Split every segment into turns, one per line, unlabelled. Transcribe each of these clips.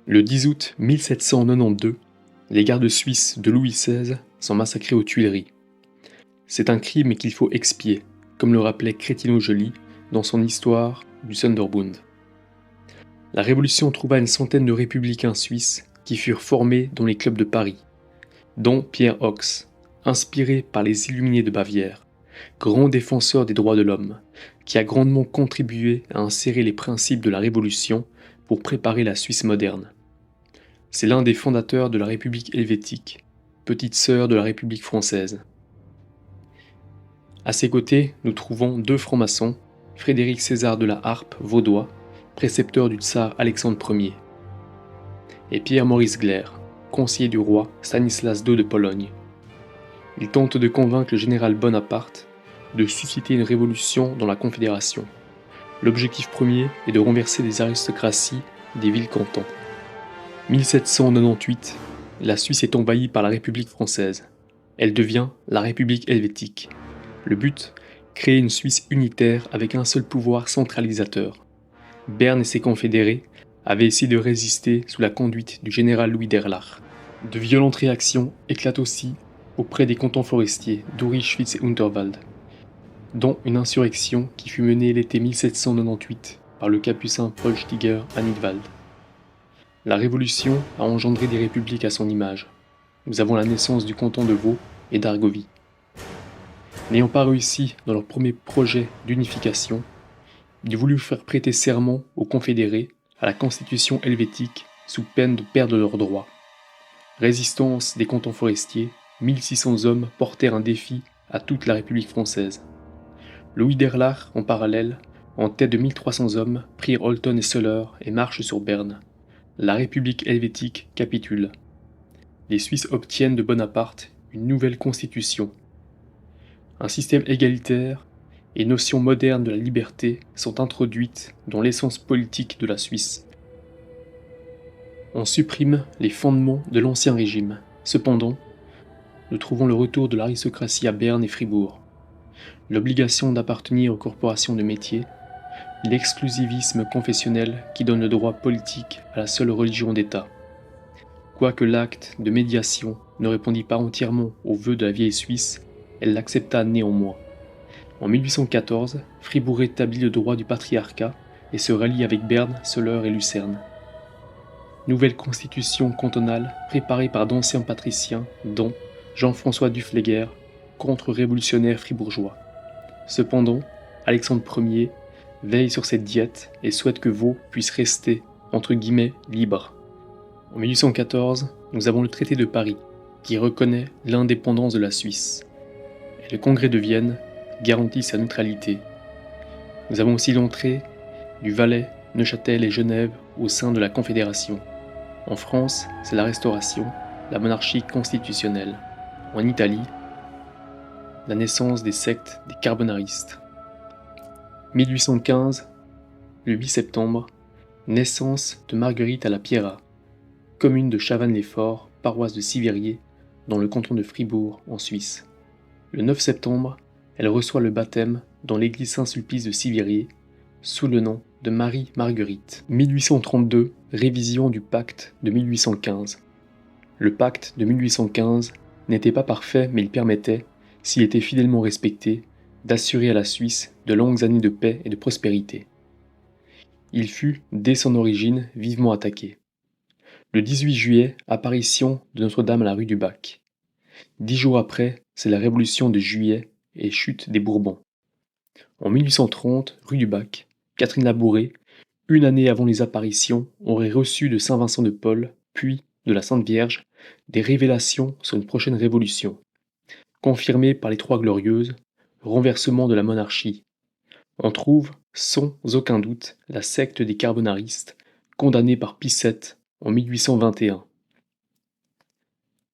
Le 10 août 1792, les gardes suisses de Louis XVI sont massacrés aux Tuileries. C'est un crime qu'il faut expier, comme le rappelait Crétino Joly dans son histoire du Sonderbund. La Révolution trouva une centaine de républicains suisses qui furent formés dans les clubs de Paris, dont Pierre Hox, inspiré par les Illuminés de Bavière, grand défenseur des droits de l'homme, qui a grandement contribué à insérer les principes de la Révolution pour préparer la Suisse moderne. C'est l'un des fondateurs de la République helvétique, petite sœur de la République française. À ses côtés, nous trouvons deux francs-maçons, Frédéric César de la Harpe, vaudois, précepteur du tsar Alexandre Ier, et Pierre-Maurice Glaire, conseiller du roi Stanislas II de Pologne. Il tente de convaincre le général Bonaparte de susciter une révolution dans la Confédération. L'objectif premier est de renverser les aristocraties des villes-cantons. 1798, la Suisse est envahie par la République française. Elle devient la République helvétique. Le but, créer une Suisse unitaire avec un seul pouvoir centralisateur. Berne et ses confédérés avaient essayé de résister sous la conduite du général Louis d'Erlach. De violentes réactions éclatent aussi auprès des cantons forestiers d'Uri-Schwyz et Unterwald, dont une insurrection qui fut menée l'été 1798 par le capucin Paul Stiger à Nidwald. La Révolution a engendré des républiques à son image. Nous avons la naissance du canton de Vaud et d'Argovie. N'ayant pas réussi dans leur premier projet d'unification, ils voulurent faire prêter serment aux confédérés à la constitution helvétique sous peine de perdre leurs droits. Résistance des cantons forestiers, 1600 hommes portèrent un défi à toute la République française. Louis d'Erlach, en parallèle, en tête de 1300 hommes, prirent Holton et Soleure et marchent sur Berne. La République helvétique capitule. Les Suisses obtiennent de Bonaparte une nouvelle constitution. Un système égalitaire et notions modernes de la liberté sont introduites dans l'essence politique de la Suisse. On supprime les fondements de l'ancien régime. Cependant, nous trouvons le retour de l'aristocratie à Berne et Fribourg, l'obligation d'appartenir aux corporations de métiers, l'exclusivisme confessionnel qui donne le droit politique à la seule religion d'État. Quoique l'acte de médiation ne répondit pas entièrement aux vœux de la vieille Suisse, elle l'accepta néanmoins. En 1814, Fribourg établit le droit du patriarcat et se rallie avec Berne, Soleure et Lucerne. Nouvelle constitution cantonale préparée par d'anciens patriciens, dont Jean-François Dufléguer, contre-révolutionnaire fribourgeois. Cependant, Alexandre Ier veille sur cette diète et souhaite que Vaud puisse rester, entre guillemets, libre. En 1814, nous avons le traité de Paris, qui reconnaît l'indépendance de la Suisse. Et le congrès de Vienne garantit sa neutralité. Nous avons aussi l'entrée du Valais, Neuchâtel et Genève au sein de la Confédération. En France, c'est la Restauration, la monarchie constitutionnelle. En Italie, la naissance des sectes des carbonaristes. 1815, le 8 septembre, naissance de Marguerite à la Pierrat, commune de Chavannes-les-Forts, paroisse de Sivirier, dans le canton de Fribourg, en Suisse. Le 9 septembre, elle reçoit le baptême dans l'église Saint-Sulpice de Sivirier, sous le nom de Marie-Marguerite. 1832, révision du pacte de 1815. Le pacte de 1815 n'était pas parfait, mais il permettait, s'il était fidèlement respecté, d'assurer à la Suisse de longues années de paix et de prospérité. Il fut, dès son origine, vivement attaqué. Le 18 juillet, apparition de Notre-Dame à la rue du Bac. 10 jours après, c'est la Révolution de Juillet et chute des Bourbons. En 1830, rue du Bac, Catherine Labouré, une année avant les apparitions, aurait reçu de Saint Vincent de Paul, puis de la Sainte Vierge, des révélations sur une prochaine révolution. Confirmée par les Trois Glorieuses, renversement de la monarchie. On trouve, sans aucun doute, la secte des carbonaristes, condamnée par Pie VII en 1821.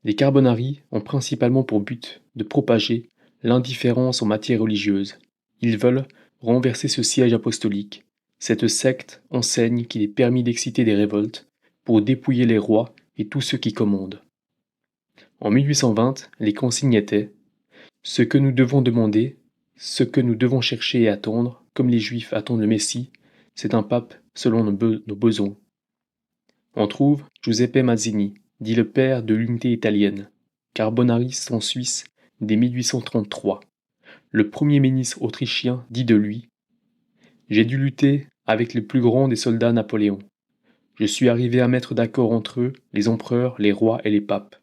Les carbonaries ont principalement pour but de propager l'indifférence en matière religieuse. Ils veulent renverser ce siège apostolique. Cette secte enseigne qu'il est permis d'exciter des révoltes pour dépouiller les rois et tous ceux qui commandent. En 1820, les consignes étaient « Ce que nous devons demander, ce que nous devons chercher et attendre, comme les Juifs attendent le Messie, c'est un pape selon nos besoins. » On trouve Giuseppe Mazzini, dit le père de l'unité italienne, carbonariste en Suisse dès 1833. Le premier ministre autrichien dit de lui: j'ai dû lutter avec les plus grands des soldats Napoléon. Je suis arrivé à mettre d'accord entre eux les empereurs, les rois et les papes.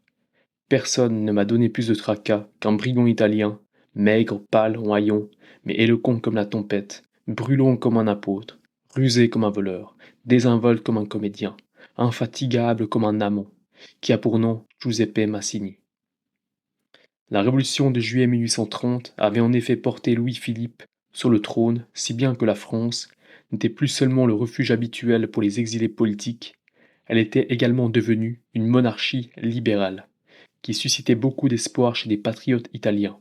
Personne ne m'a donné plus de tracas qu'un brigand italien, maigre, pâle en haillons, mais éloquent comme la tempête, brûlant comme un apôtre, rusé comme un voleur, désinvolte comme un comédien, infatigable comme un amant, qui a pour nom Giuseppe Mazzini. La révolution de juillet 1830 avait en effet porté Louis-Philippe sur le trône, si bien que la France n'était plus seulement le refuge habituel pour les exilés politiques, elle était également devenue une monarchie libérale, qui suscitait beaucoup d'espoir chez les patriotes italiens,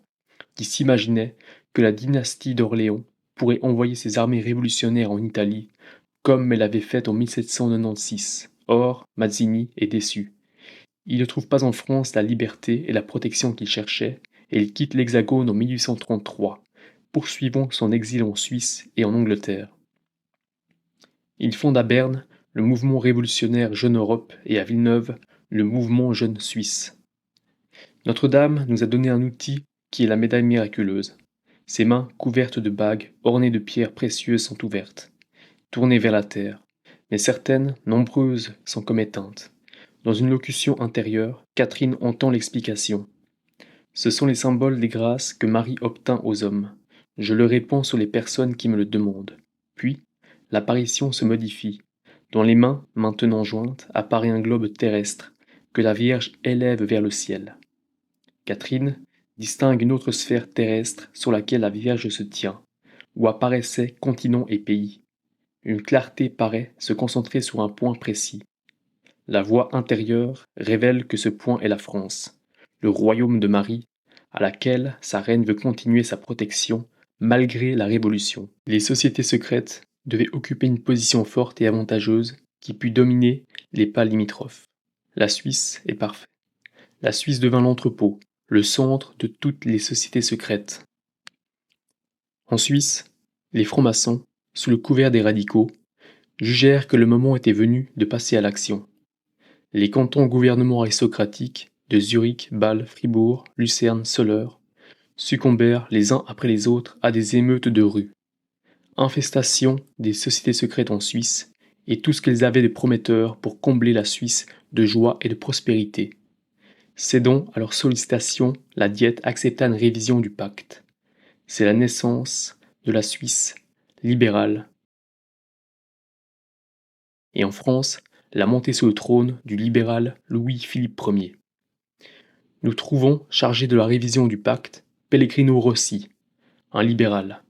qui s'imaginaient que la dynastie d'Orléans pourrait envoyer ses armées révolutionnaires en Italie, comme elle l'avait fait en 1796. Or, Mazzini est déçu. Il ne trouve pas en France la liberté et la protection qu'il cherchait, et il quitte l'Hexagone en 1833, poursuivant son exil en Suisse et en Angleterre. Il fonde à Berne le mouvement révolutionnaire Jeune Europe et à Villeneuve le mouvement Jeune Suisse. Notre-Dame nous a donné un outil qui est la médaille miraculeuse. Ses mains, couvertes de bagues, ornées de pierres précieuses, sont ouvertes, tournées vers la terre, mais certaines, nombreuses, sont comme éteintes. Dans une locution intérieure, Catherine entend l'explication. Ce sont les symboles des grâces que Marie obtint aux hommes. Je le répands sur les personnes qui me le demandent. Puis, l'apparition se modifie. Dans les mains, maintenant jointes, apparaît un globe terrestre que la Vierge élève vers le ciel. Catherine distingue une autre sphère terrestre sur laquelle la Vierge se tient, où apparaissaient continents et pays. Une clarté paraît se concentrer sur un point précis. La voix intérieure révèle que ce point est la France, le royaume de Marie, à laquelle sa reine veut continuer sa protection malgré la Révolution. Les sociétés secrètes devaient occuper une position forte et avantageuse qui pût dominer les pas limitrophes. La Suisse est parfaite. La Suisse devint l'entrepôt, le centre de toutes les sociétés secrètes. En Suisse, les francs-maçons, sous le couvert des radicaux, jugèrent que le moment était venu de passer à l'action. Les cantons gouvernements aristocratiques de Zurich, Bâle, Fribourg, Lucerne, Soleure succombèrent les uns après les autres à des émeutes de rue. Infestation des sociétés secrètes en Suisse et tout ce qu'elles avaient de prometteur pour combler la Suisse de joie et de prospérité. Cédant à leurs sollicitations, la Diète accepta une révision du pacte. C'est la naissance de la Suisse libérale. Et en France, la montée sur le trône du libéral Louis-Philippe Ier. Nous trouvons, chargé de la révision du pacte, Pellegrino Rossi, un libéral,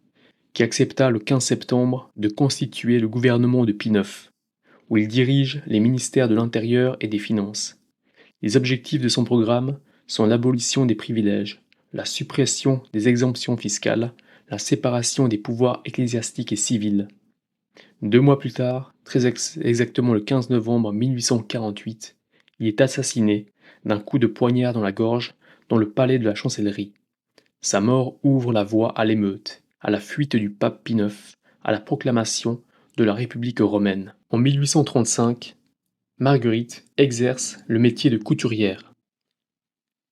qui accepta le 15 septembre de constituer le gouvernement de Pie IX, où il dirige les ministères de l'Intérieur et des Finances. Les objectifs de son programme sont l'abolition des privilèges, la suppression des exemptions fiscales, la séparation des pouvoirs ecclésiastiques et civils. 2 mois plus tard, très exactement le 15 novembre 1848, il est assassiné d'un coup de poignard dans la gorge dans le palais de la Chancellerie. Sa mort ouvre la voie à l'émeute, à la fuite du pape Pie IX, à la proclamation de la République romaine. En 1835, Marguerite exerce le métier de couturière.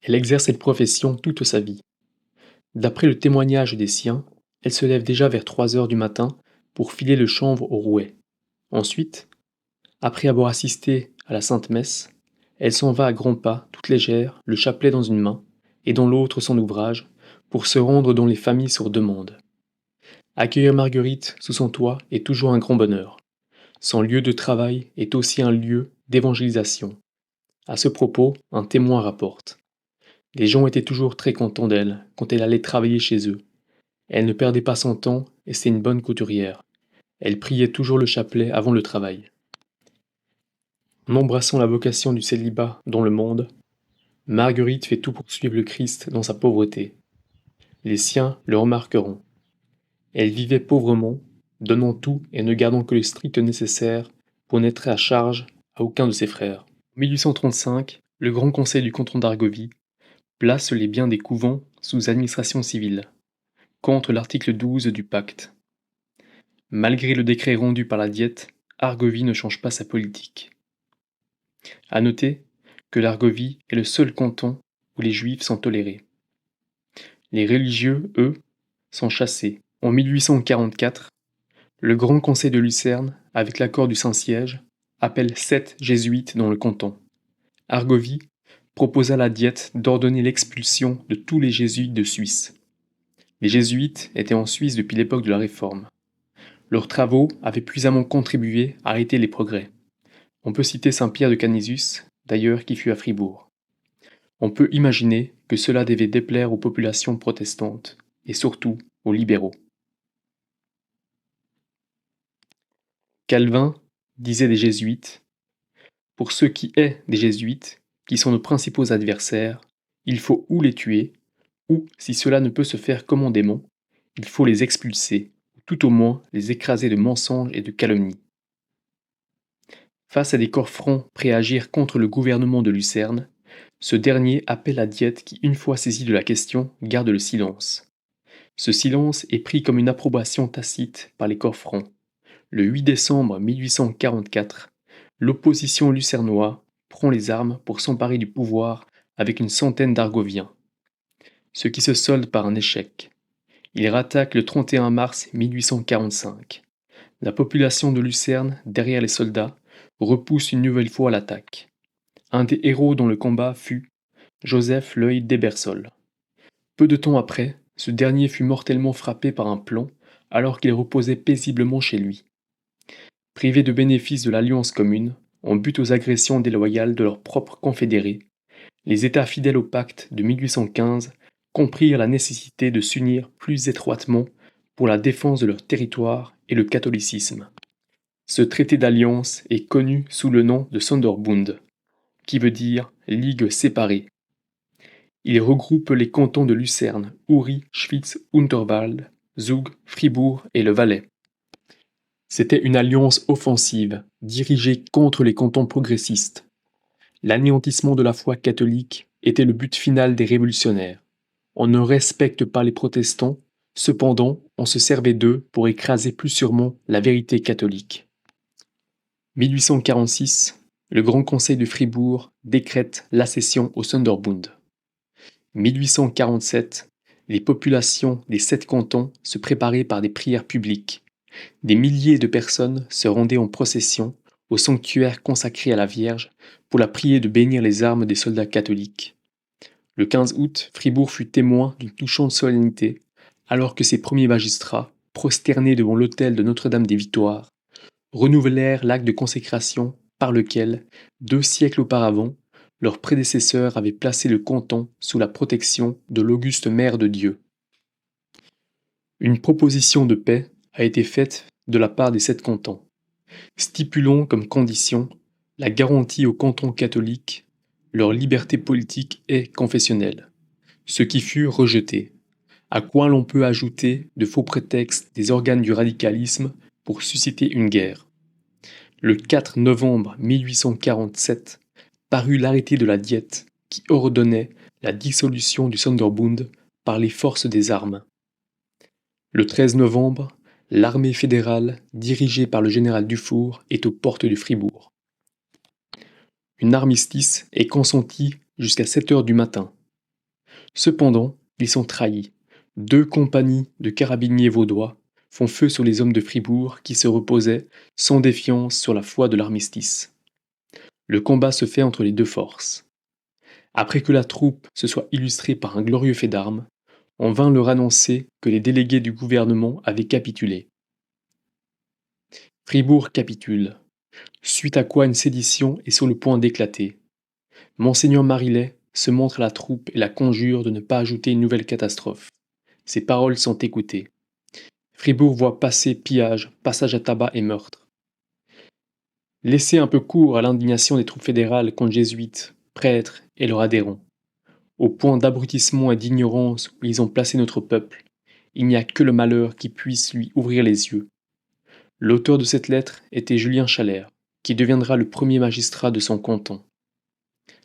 Elle exerce cette profession toute sa vie. D'après le témoignage des siens, elle se lève déjà vers 3 heures du matin pour filer le chanvre au rouet. Ensuite, après avoir assisté à la Sainte Messe, elle s'en va à grands pas, toute légère, le chapelet dans une main, et dans l'autre son ouvrage, pour se rendre dans les familles sur demande. Accueillir Marguerite sous son toit est toujours un grand bonheur. Son lieu de travail est aussi un lieu d'évangélisation. À ce propos, un témoin rapporte. Les gens étaient toujours très contents d'elle quand elle allait travailler chez eux. Elle ne perdait pas son temps et c'est une bonne couturière. Elle priait toujours le chapelet avant le travail. En embrassant la vocation du célibat dans le monde, Marguerite fait tout pour suivre le Christ dans sa pauvreté. Les siens le remarqueront. Elle vivait pauvrement, donnant tout et ne gardant que le strict nécessaire pour n'être à charge à aucun de ses frères. En 1835, le Grand Conseil du canton d'Argovie place les biens des couvents sous administration civile, contre l'article 12 du pacte. Malgré le décret rendu par la Diète, Argovie ne change pas sa politique. À noter que l'Argovie est le seul canton où les Juifs sont tolérés. Les religieux, eux, sont chassés. En 1844, le Grand Conseil de Lucerne, avec l'accord du Saint-Siège, appelle 7 jésuites dans le canton. Argovie proposa à la Diète d'ordonner l'expulsion de tous les jésuites de Suisse. Les jésuites étaient en Suisse depuis l'époque de la Réforme. Leurs travaux avaient puissamment contribué à arrêter les progrès. On peut citer saint Pierre de Canisius, d'ailleurs qui fut à Fribourg. On peut imaginer que cela devait déplaire aux populations protestantes, et surtout aux libéraux. Calvin disait des jésuites: « Pour ce qui est des jésuites, qui sont nos principaux adversaires, il faut ou les tuer, ou, si cela ne peut se faire commandément, il faut les expulser, ou tout au moins les écraser de mensonges et de calomnies. » Face à des corps francs prêts à agir contre le gouvernement de Lucerne, ce dernier appelle la Diète qui, une fois saisie de la question, garde le silence. Ce silence est pris comme une approbation tacite par les corps francs. Le 8 décembre 1844, l'opposition lucernoise prend les armes pour s'emparer du pouvoir avec une centaine d'Argoviens. Ce qui se solde par un échec. Ils rattaquent le 31 mars 1845. La population de Lucerne, derrière les soldats, repousse une nouvelle fois l'attaque. Un des héros dans le combat fut Joseph L'Œil d'Ebersol. Peu de temps après, ce dernier fut mortellement frappé par un plomb alors qu'il reposait paisiblement chez lui. Privés de bénéfices de l'alliance commune, en but aux agressions déloyales de leurs propres confédérés, les États fidèles au pacte de 1815 comprirent la nécessité de s'unir plus étroitement pour la défense de leur territoire et le catholicisme. Ce traité d'alliance est connu sous le nom de Sonderbund, qui veut dire Ligue séparée. Il regroupe les cantons de Lucerne, Uri, Schwyz, Unterwald, Zug, Fribourg et le Valais. C'était une alliance offensive, dirigée contre les cantons progressistes. L'anéantissement de la foi catholique était le but final des révolutionnaires. On ne respecte pas les protestants, cependant on se servait d'eux pour écraser plus sûrement la vérité catholique. 1846, le Grand Conseil de Fribourg décrète l'accession au Sonderbund. 1847, les populations des 7 cantons se préparaient par des prières publiques. Des milliers de personnes se rendaient en procession au sanctuaire consacré à la Vierge pour la prier de bénir les armes des soldats catholiques. Le 15 août, Fribourg fut témoin d'une touchante solennité, alors que ses premiers magistrats, prosternés devant l'autel de Notre-Dame des Victoires, renouvelèrent l'acte de consécration par lequel, 2 siècles auparavant, leurs prédécesseurs avaient placé le canton sous la protection de l'auguste Mère de Dieu. Une proposition de paix a été faite de la part des 7 cantons, stipulant comme condition la garantie aux cantons catholiques leur liberté politique et confessionnelle, ce qui fut rejeté, à quoi l'on peut ajouter de faux prétextes des organes du radicalisme pour susciter une guerre. Le 4 novembre 1847 parut l'arrêté de la Diète qui ordonnait la dissolution du Sonderbund par les forces des armes. Le 13 novembre, l'armée fédérale, dirigée par le général Dufour, est aux portes de Fribourg. Une armistice est consentie jusqu'à 7 heures du matin. Cependant, ils sont trahis. 2 compagnies de carabiniers vaudois font feu sur les hommes de Fribourg qui se reposaient sans défiance sur la foi de l'armistice. Le combat se fait entre les 2 forces. Après que la troupe se soit illustrée par un glorieux fait d'armes, on vint leur annoncer que les délégués du gouvernement avaient capitulé. Fribourg capitule, suite à quoi une sédition est sur le point d'éclater. Monseigneur Marillet se montre à la troupe et la conjure de ne pas ajouter une nouvelle catastrophe. Ses paroles sont écoutées. Fribourg voit passer pillage, passage à tabac et meurtre. Laissez un peu court à l'indignation des troupes fédérales contre jésuites, prêtres et leurs adhérents. Au point d'abrutissement et d'ignorance où ils ont placé notre peuple, il n'y a que le malheur qui puisse lui ouvrir les yeux. L'auteur de cette lettre était Julien Chalère, qui deviendra le premier magistrat de son canton.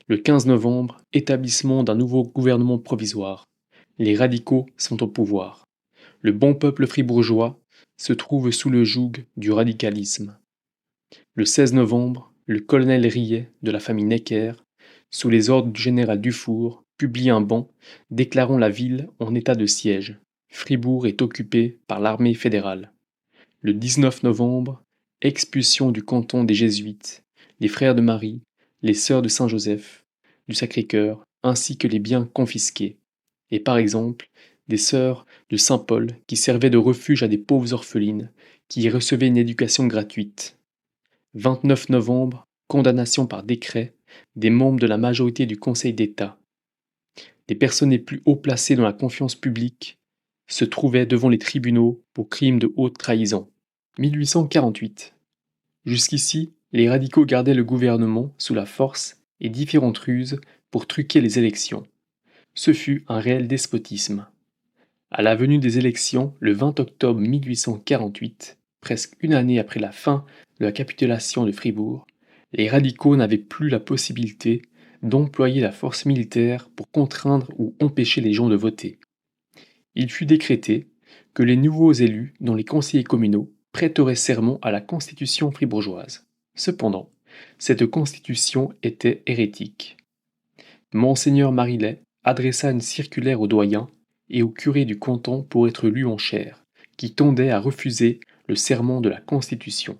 Le 15 novembre, établissement d'un nouveau gouvernement provisoire. Les radicaux sont au pouvoir. Le bon peuple fribourgeois se trouve sous le joug du radicalisme. Le 16 novembre, le colonel Riet de la famille Necker, sous les ordres du général Dufour, publie un ban déclarant la ville en état de siège. Fribourg est occupée par l'armée fédérale. Le 19 novembre, expulsion du canton des Jésuites, les frères de Marie, les sœurs de Saint-Joseph, du Sacré-Cœur, ainsi que les biens confisqués. Et par exemple, des sœurs de Saint-Paul qui servaient de refuge à des pauvres orphelines, qui y recevaient une éducation gratuite. 29 novembre, condamnation par décret des membres de la majorité du Conseil d'État. Des personnes les plus haut placées dans la confiance publique se trouvaient devant les tribunaux pour crimes de haute trahison. 1848. Jusqu'ici, les radicaux gardaient le gouvernement sous la force et différentes ruses pour truquer les élections. Ce fut un réel despotisme. À la venue des élections, le 20 octobre 1848, presque une année après la fin de la capitulation de Fribourg, les radicaux n'avaient plus la possibilité d'employer la force militaire pour contraindre ou empêcher les gens de voter. Il fut décrété que les nouveaux élus dans les conseillers communaux prêteraient serment à la constitution fribourgeoise. Cependant, cette constitution était hérétique. Monseigneur Marillet adressa une circulaire aux doyens et au curé du canton pour être lu en chaire, qui tendait à refuser le serment de la Constitution.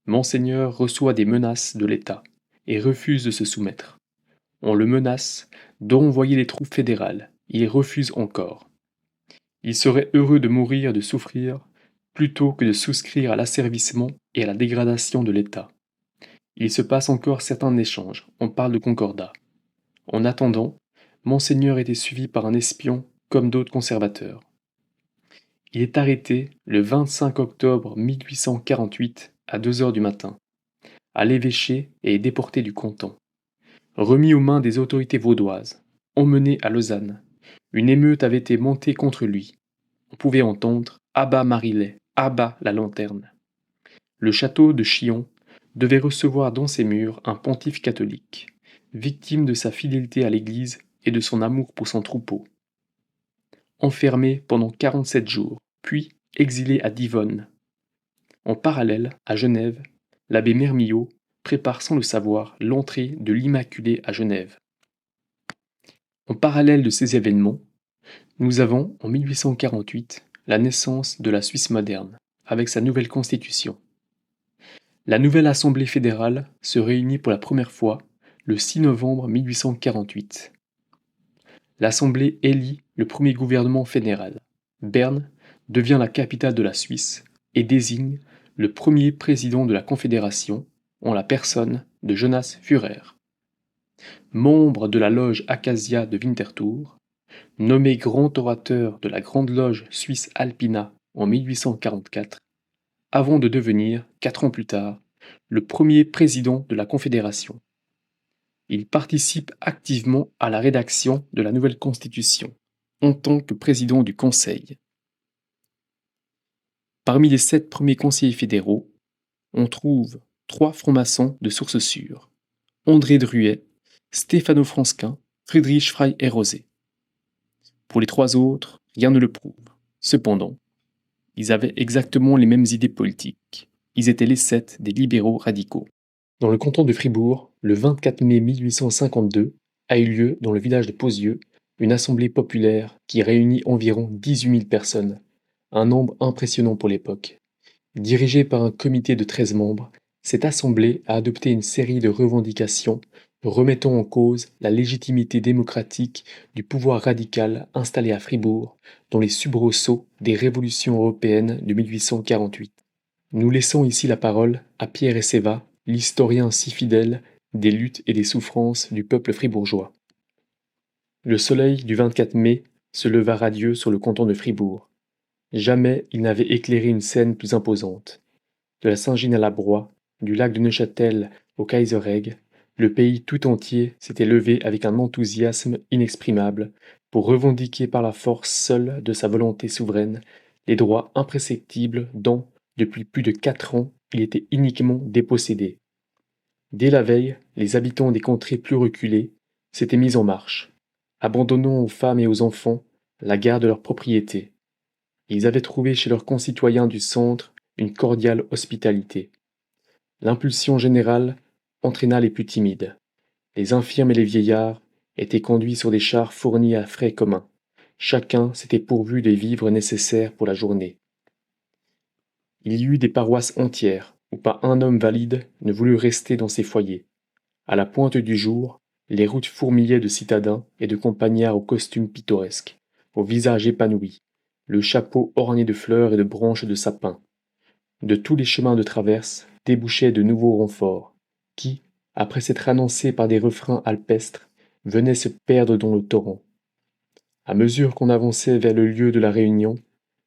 Monseigneur reçoit des menaces de l'État et refuse de se soumettre. On le menace d'envoyer les troupes fédérales, il refuse encore. Il serait heureux de mourir de souffrir plutôt que de souscrire à l'asservissement et à la dégradation de l'État. Il se passe encore certains échanges, on parle de concordat. En attendant, Monseigneur était suivi par un espion comme d'autres conservateurs. Il est arrêté le 25 octobre 1848 à 2 heures du matin, à l'évêché et est déporté du canton. Remis aux mains des autorités vaudoises, emmené à Lausanne, une émeute avait été montée contre lui. On pouvait entendre « À bas Marillet, à bas la lanterne ». Le château de Chillon devait recevoir dans ses murs un pontife catholique, victime de sa fidélité à l'Église et de son amour pour son troupeau. Enfermé pendant 47 jours, puis exilé à Divonne. En parallèle, à Genève, l'abbé Mermillot prépare sans le savoir l'entrée de l'Immaculée à Genève. En parallèle de ces événements, nous avons, en 1848, la naissance de la Suisse moderne, avec sa nouvelle constitution. La nouvelle Assemblée fédérale se réunit pour la première fois le 6 novembre 1848. L'Assemblée élit le premier gouvernement fédéral. Berne devient la capitale de la Suisse et désigne le premier président de la Confédération en la personne de Jonas Führer. Membre de la loge Acacia de Winterthur, nommé grand orateur de la Grande Loge suisse Alpina en 1844, avant de devenir, 4 ans plus tard, le premier président de la Confédération. Il participe activement à la rédaction de la nouvelle Constitution, en tant que président du Conseil. Parmi les 7 premiers conseillers fédéraux, on trouve 3 francs-maçons de sources sûres, André Druet, Stéphano Fransquin, Friedrich Frey et Rosé. Pour les 3 autres, rien ne le prouve. Cependant, ils avaient exactement les mêmes idées politiques. Ils étaient les 7 des libéraux radicaux. Dans le canton de Fribourg, le 24 mai 1852, a eu lieu, dans le village de Pozieux, une assemblée populaire qui réunit environ 18 000 personnes, un nombre impressionnant pour l'époque. Dirigée par un comité de 13 membres, cette assemblée a adopté une série de revendications remettant en cause la légitimité démocratique du pouvoir radical installé à Fribourg dans les soubresauts des révolutions européennes de 1848. Nous laissons ici la parole à Pierre Esseva, l'historien si fidèle des luttes et des souffrances du peuple fribourgeois. Le soleil du 24 mai se leva radieux sur le canton de Fribourg. Jamais il n'avait éclairé une scène plus imposante. De la Saint-Gine à la Broye, du lac de Neuchâtel au Kaiserregg, le pays tout entier s'était levé avec un enthousiasme inexprimable pour revendiquer par la force seule de sa volonté souveraine les droits imprescriptibles dont, depuis plus de 4 ans, il était uniquement dépossédé. Dès la veille, les habitants des contrées plus reculées s'étaient mis en marche, abandonnant aux femmes et aux enfants la garde de leurs propriétés. Ils avaient trouvé chez leurs concitoyens du centre une cordiale hospitalité. L'impulsion générale entraîna les plus timides. Les infirmes et les vieillards étaient conduits sur des chars fournis à frais communs. Chacun s'était pourvu des vivres nécessaires pour la journée. Il y eut des paroisses entières où pas un homme valide ne voulut rester dans ses foyers. À la pointe du jour, les routes fourmillaient de citadins et de campagnards aux costumes pittoresques, aux visages épanouis, le chapeau orné de fleurs et de branches de sapin. De tous les chemins de traverse débouchaient de nouveaux renforts, qui, après s'être annoncés par des refrains alpestres, venaient se perdre dans le torrent. À mesure qu'on avançait vers le lieu de la réunion,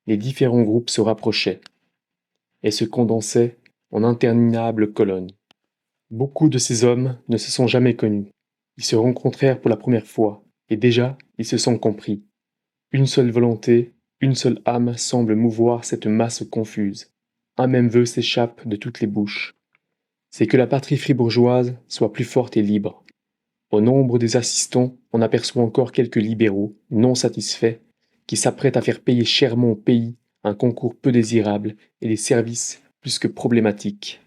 les différents groupes se rapprochaient et se condensaient en interminables colonnes. Beaucoup de ces hommes ne se sont jamais connus. Ils se rencontrèrent pour la première fois, et déjà ils se sont compris. Une seule volonté, une seule âme semble mouvoir cette masse confuse. Un même vœu s'échappe de toutes les bouches. C'est que la patrie fribourgeoise soit plus forte et libre. Au nombre des assistants, on aperçoit encore quelques libéraux, non satisfaits, qui s'apprêtent à faire payer chèrement au pays un concours peu désirable et des services plus que problématiques.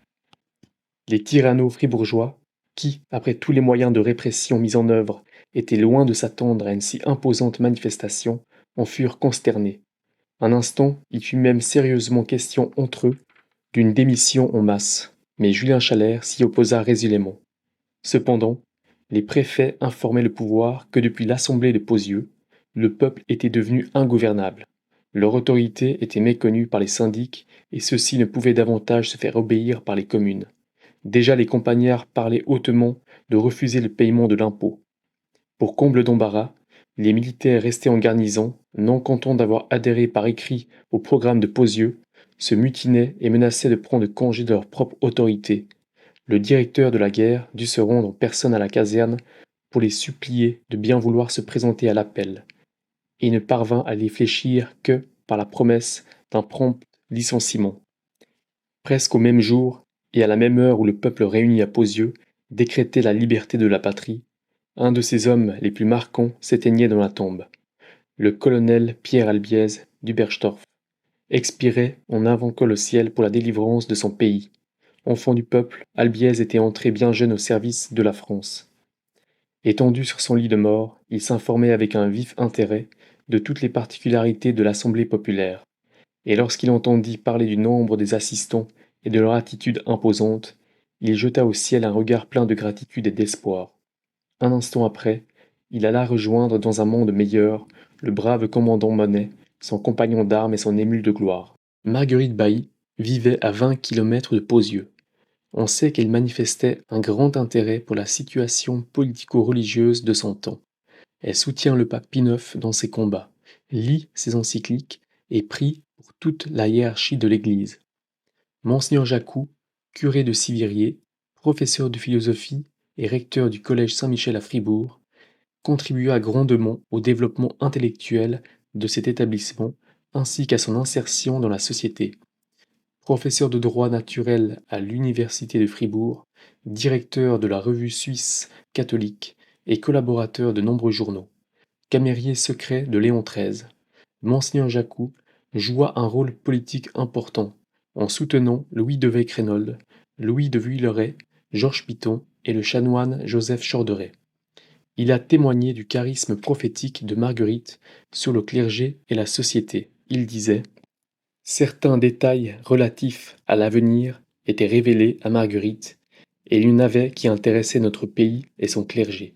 Les tyrannos fribourgeois, qui, après tous les moyens de répression mis en œuvre, étaient loin de s'attendre à une si imposante manifestation, en furent consternés. Un instant, il fut même sérieusement question entre eux d'une démission en masse, mais Julien Chalère s'y opposa résolument. Cependant, les préfets informaient le pouvoir que depuis l'assemblée de Pozieux, le peuple était devenu ingouvernable. Leur autorité était méconnue par les syndics et ceux-ci ne pouvaient davantage se faire obéir par les communes. Déjà les campagnards parlaient hautement de refuser le paiement de l'impôt. Pour comble d'embarras, les militaires restés en garnison, non contents d'avoir adhéré par écrit au programme de Pozieux, se mutinaient et menaçaient de prendre congé de leur propre autorité. Le directeur de la guerre dut se rendre en personne à la caserne pour les supplier de bien vouloir se présenter à l'appel, et ne parvint à les fléchir que par la promesse d'un prompt licenciement. Presque au même jour, et à la même heure où le peuple réuni à Pozieux décrétait la liberté de la patrie, un de ses hommes les plus marquants s'éteignait dans la tombe. Le colonel Pierre Albiez d'Uberstorff expirait en invoquant le ciel pour la délivrance de son pays. Enfant du peuple, Albiez était entré bien jeune au service de la France. Étendu sur son lit de mort, il s'informait avec un vif intérêt de toutes les particularités de l'Assemblée populaire, et lorsqu'il entendit parler du nombre des assistants et de leur attitude imposante, il jeta au ciel un regard plein de gratitude et d'espoir. Un instant après, il alla rejoindre dans un monde meilleur le brave commandant Monet, son compagnon d'armes et son émule de gloire. Marguerite Bailly vivait à 20 kilomètres de Pozieux. On sait qu'elle manifestait un grand intérêt pour la situation politico-religieuse de son temps. Elle soutient le pape Pie IX dans ses combats, lit ses encycliques et prie pour toute la hiérarchie de l'Église. Monseigneur Jacou, curé de Sivirier, professeur de philosophie et recteur du collège Saint-Michel à Fribourg, contribua grandement au développement intellectuel de cet établissement ainsi qu'à son insertion dans la société. Professeur de droit naturel à l'université de Fribourg, directeur de la revue suisse catholique et collaborateur de nombreux journaux, camérier secret de Léon XIII, Monseigneur Jacou joua un rôle politique important en soutenant Louis de Vecrénold, Louis de Villeray, Georges Piton et le chanoine Joseph Chorderet. Il a témoigné du charisme prophétique de Marguerite sur le clergé et la société. Il disait « Certains détails relatifs à l'avenir étaient révélés à Marguerite, et il y en avait qui intéressaient notre pays et son clergé.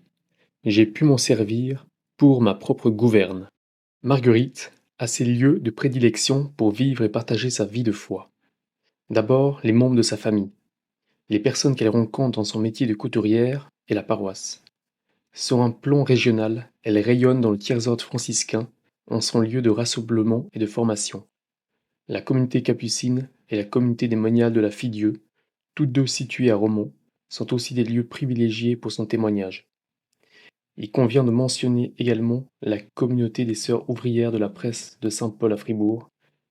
J'ai pu m'en servir pour ma propre gouverne. » Marguerite a ses lieux de prédilection pour vivre et partager sa vie de foi. D'abord, les membres de sa famille, les personnes qu'elle rencontre dans son métier de couturière et la paroisse. Sur un plan régional, elle rayonne dans le tiers-ordre franciscain en son lieu de rassemblement et de formation. La communauté capucine et la communauté des moniales de la Fille-Dieu, toutes deux situées à Romont, sont aussi des lieux privilégiés pour son témoignage. Il convient de mentionner également la communauté des sœurs ouvrières de la presse de Saint-Paul à Fribourg,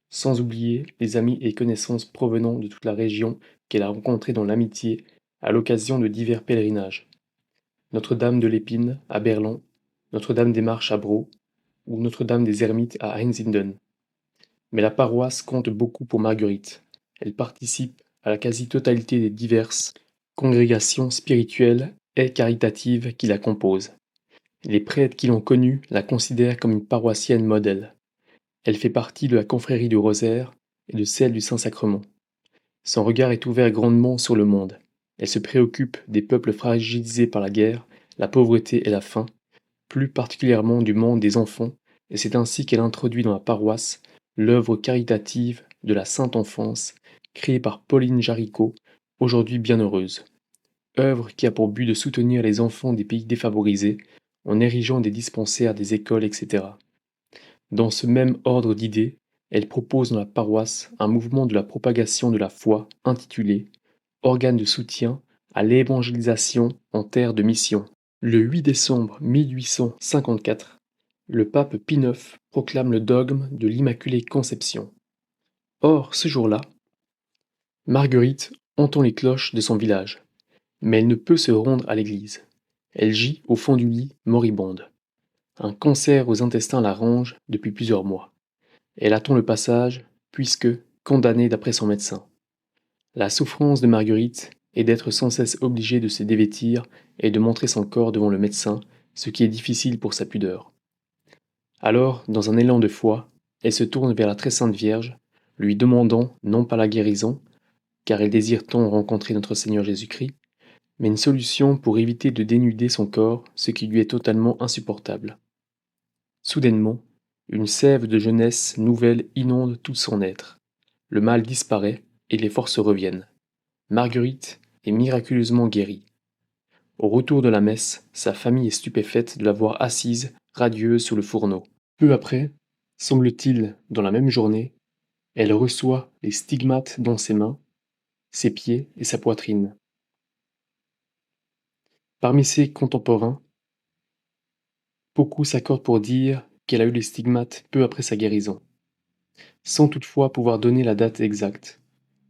sans oublier les amis et connaissances provenant de toute la région qu'elle a rencontrés dans l'amitié à l'occasion de divers pèlerinages. Notre-Dame de l'Épine à Berlin, Notre-Dame des Marches à Braux ou Notre-Dame des Ermites à Einsiedeln. Mais la paroisse compte beaucoup pour Marguerite. Elle participe à la quasi-totalité des diverses congrégation spirituelle et caritative qui la compose. Les prêtres qui l'ont connue la considèrent comme une paroissienne modèle. Elle fait partie de la confrérie du Rosaire et de celle du Saint-Sacrement. Son regard est ouvert grandement sur le monde. Elle se préoccupe des peuples fragilisés par la guerre, la pauvreté et la faim, plus particulièrement du monde des enfants, et c'est ainsi qu'elle introduit dans la paroisse l'œuvre caritative de la Sainte Enfance, créée par Pauline Jaricot, aujourd'hui bienheureuse. Œuvre qui a pour but de soutenir les enfants des pays défavorisés, en érigeant des dispensaires, des écoles, etc. Dans ce même ordre d'idées, elle propose dans la paroisse un mouvement de la propagation de la foi intitulé Organe de soutien à l'évangélisation en terre de mission. Le 8 décembre 1854, le pape Pie IX proclame le dogme de l'Immaculée Conception. Or, ce jour-là, Marguerite entend les cloches de son village, mais elle ne peut se rendre à l'église. Elle gît au fond du lit, moribonde. Un cancer aux intestins la ronge depuis plusieurs mois. Elle attend le passage, puisque condamnée d'après son médecin. La souffrance de Marguerite est d'être sans cesse obligée de se dévêtir et de montrer son corps devant le médecin, ce qui est difficile pour sa pudeur. Alors, dans un élan de foi, elle se tourne vers la très sainte Vierge, lui demandant non pas la guérison, car elle désire tant rencontrer notre Seigneur Jésus-Christ, mais une solution pour éviter de dénuder son corps, ce qui lui est totalement insupportable. Soudainement, une sève de jeunesse nouvelle inonde tout son être. Le mal disparaît et les forces reviennent. Marguerite est miraculeusement guérie. Au retour de la messe, sa famille est stupéfaite de la voir assise, radieuse sur le fourneau. Peu après, semble-t-il dans la même journée, elle reçoit les stigmates dans ses mains, ses pieds et sa poitrine. Parmi ses contemporains, beaucoup s'accordent pour dire qu'elle a eu les stigmates peu après sa guérison, sans toutefois pouvoir donner la date exacte.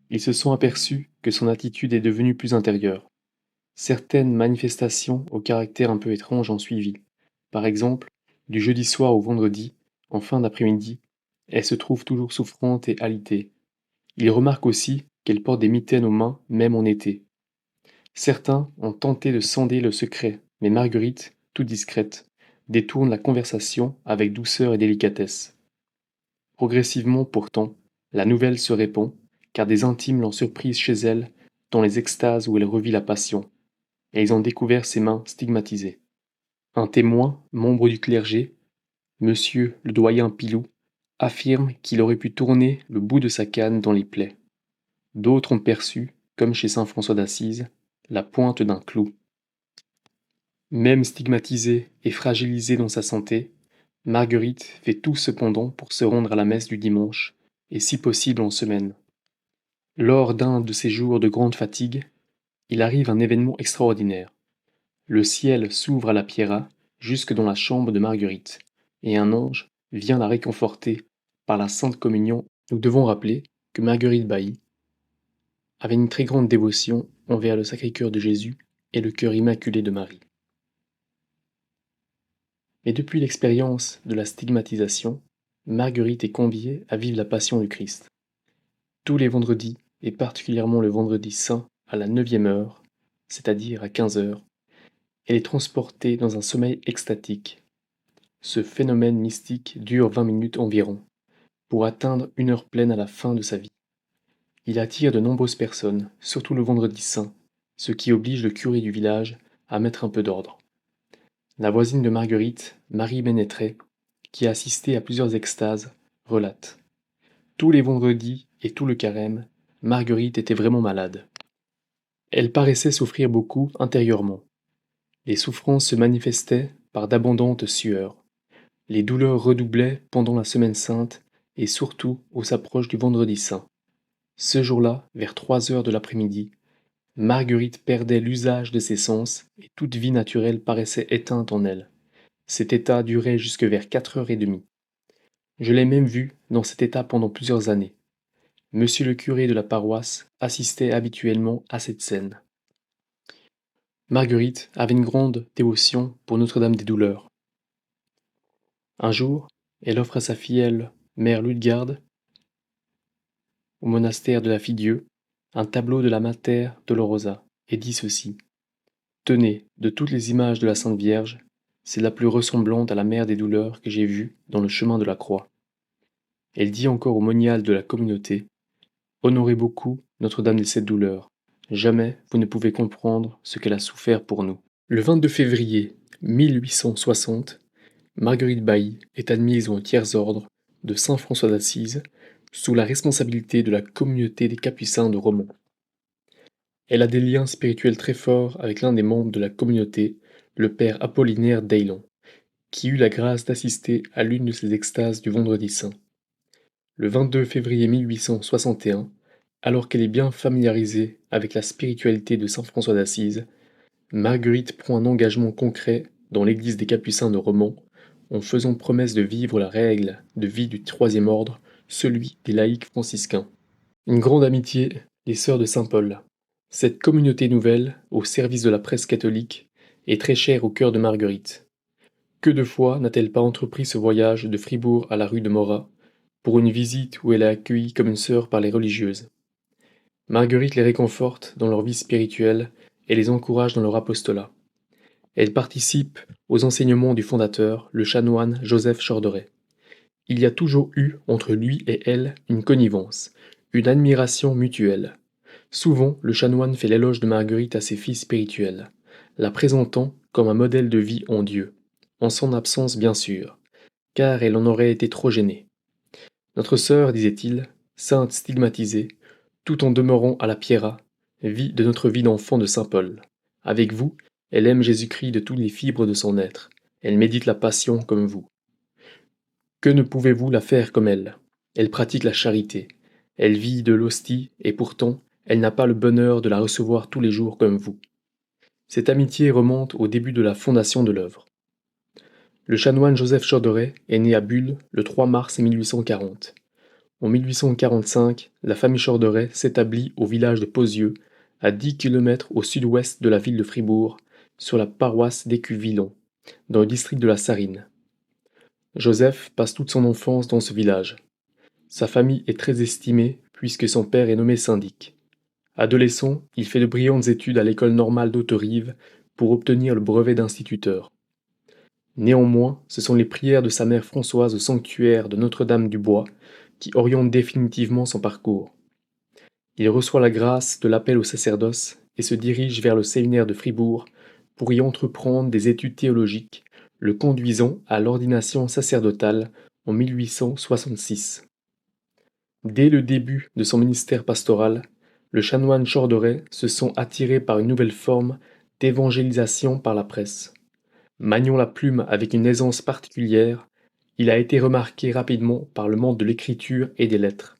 Ils se sont aperçus que son attitude est devenue plus intérieure. Certaines manifestations au caractère un peu étrange ont suivi. Par exemple, du jeudi soir au vendredi, en fin d'après-midi, elle se trouve toujours souffrante et alitée. Il remarque aussi qu'elle porte des mitaines aux mains, même en été. Certains ont tenté de sonder le secret, mais Marguerite, toute discrète, détourne la conversation avec douceur et délicatesse. Progressivement pourtant, la nouvelle se répand, car des intimes l'ont surprise chez elle, dans les extases où elle revit la passion, et ils ont découvert ses mains stigmatisées. Un témoin, membre du clergé, monsieur le doyen Pilou, affirme qu'il aurait pu tourner le bout de sa canne dans les plaies. D'autres ont perçu, comme chez saint François d'Assise, la pointe d'un clou. Même stigmatisée et fragilisée dans sa santé, Marguerite fait tout cependant pour se rendre à la messe du dimanche, et si possible en semaine. Lors d'un de ces jours de grande fatigue, il arrive un événement extraordinaire. Le ciel s'ouvre à la Pierra, jusque dans la chambre de Marguerite, et un ange vient la réconforter par la Sainte Communion. Nous devons rappeler que Marguerite Bailly avait une très grande dévotion envers le Sacré-Cœur de Jésus et le cœur immaculé de Marie. Mais depuis l'expérience de la stigmatisation, Marguerite est conviée à vivre la Passion du Christ. Tous les vendredis, et particulièrement le vendredi saint à la 9e heure, c'est-à-dire à 15 heures, elle est transportée dans un sommeil extatique. Ce phénomène mystique dure 20 minutes environ, pour atteindre une heure pleine à la fin de sa vie. Il attire de nombreuses personnes, surtout le vendredi saint, ce qui oblige le curé du village à mettre un peu d'ordre. La voisine de Marguerite, Marie Ménétré, qui a assisté à plusieurs extases, relate. Tous les vendredis et tout le carême, Marguerite était vraiment malade. Elle paraissait souffrir beaucoup intérieurement. Les souffrances se manifestaient par d'abondantes sueurs. Les douleurs redoublaient pendant la semaine sainte et surtout au s'approche du vendredi saint. Ce jour-là, vers 3 heures de l'après-midi, Marguerite perdait l'usage de ses sens et toute vie naturelle paraissait éteinte en elle. Cet état durait jusque vers 4h30. Je l'ai même vue dans cet état pendant plusieurs années. Monsieur le curé de la paroisse assistait habituellement à cette scène. Marguerite avait une grande dévotion pour Notre-Dame des Douleurs. Un jour, elle offre à sa filleule, mère Ludegarde, au monastère de la Fille-Dieu, un tableau de la Mater Dolorosa. et dit ceci: Tenez, de toutes les images de la Sainte Vierge, c'est la plus ressemblante à la mère des douleurs que j'ai vue dans le chemin de la croix. Elle dit encore au monial de la communauté: Honorez beaucoup Notre-Dame des Sept Douleurs. Jamais vous ne pouvez comprendre ce qu'elle a souffert pour nous. Le 22 février 1860, Marguerite Bailly est admise au tiers ordre de Saint François d'Assise sous la responsabilité de la communauté des Capucins de Romans. Elle a des liens spirituels très forts avec l'un des membres de la communauté, le père Apollinaire d'Ailon, qui eut la grâce d'assister à l'une de ses extases du Vendredi Saint. Le 22 février 1861, alors qu'elle est bien familiarisée avec la spiritualité de saint François d'Assise, Marguerite prend un engagement concret dans l'église des Capucins de Romans, en faisant promesse de vivre la règle de vie du troisième ordre, celui des laïcs franciscains. Une grande amitié, les sœurs de saint Paul. Cette communauté nouvelle, au service de la presse catholique, est très chère au cœur de Marguerite. Que de fois n'a-t-elle pas entrepris ce voyage de Fribourg à la rue de Morat, pour une visite où elle est accueillie comme une sœur par les religieuses. Marguerite les réconforte dans leur vie spirituelle et les encourage dans leur apostolat. Elle participe aux enseignements du fondateur, le chanoine Joseph Chorderet. Il y a toujours eu entre lui et elle une connivence, une admiration mutuelle. Souvent, le chanoine fait l'éloge de Marguerite à ses filles spirituelles, la présentant comme un modèle de vie en Dieu, en son absence bien sûr, car elle en aurait été trop gênée. Notre sœur, disait-il, sainte stigmatisée, tout en demeurant à la Pierra, vit de notre vie d'enfant de saint Paul. Avec vous, elle aime Jésus-Christ de toutes les fibres de son être, elle médite la passion comme vous. Que ne pouvez-vous la faire comme elle? Elle pratique la charité, elle vit de l'hostie, et pourtant, elle n'a pas le bonheur de la recevoir tous les jours comme vous. Cette amitié remonte au début de la fondation de l'œuvre. Le chanoine Joseph Chorderet est né à Bulle le 3 mars 1840. En 1845, la famille Chorderet s'établit au village de Pozieux, à 10 km au sud-ouest de la ville de Fribourg, sur la paroisse d'Écuvillon, dans le district de la Sarine. Joseph passe toute son enfance dans ce village. Sa famille est très estimée puisque son père est nommé syndic. Adolescent, il fait de brillantes études à l'école normale d'Auterive pour obtenir le brevet d'instituteur. Néanmoins, ce sont les prières de sa mère Françoise au sanctuaire de Notre-Dame-du-Bois qui orientent définitivement son parcours. Il reçoit la grâce de l'appel au sacerdoce et se dirige vers le séminaire de Fribourg pour y entreprendre des études théologiques, le conduisant à l'ordination sacerdotale en 1866. Dès le début de son ministère pastoral, le chanoine Chorderet se sent attiré par une nouvelle forme d'évangélisation par la presse. Maniant la plume avec une aisance particulière, il a été remarqué rapidement par le monde de l'écriture et des lettres.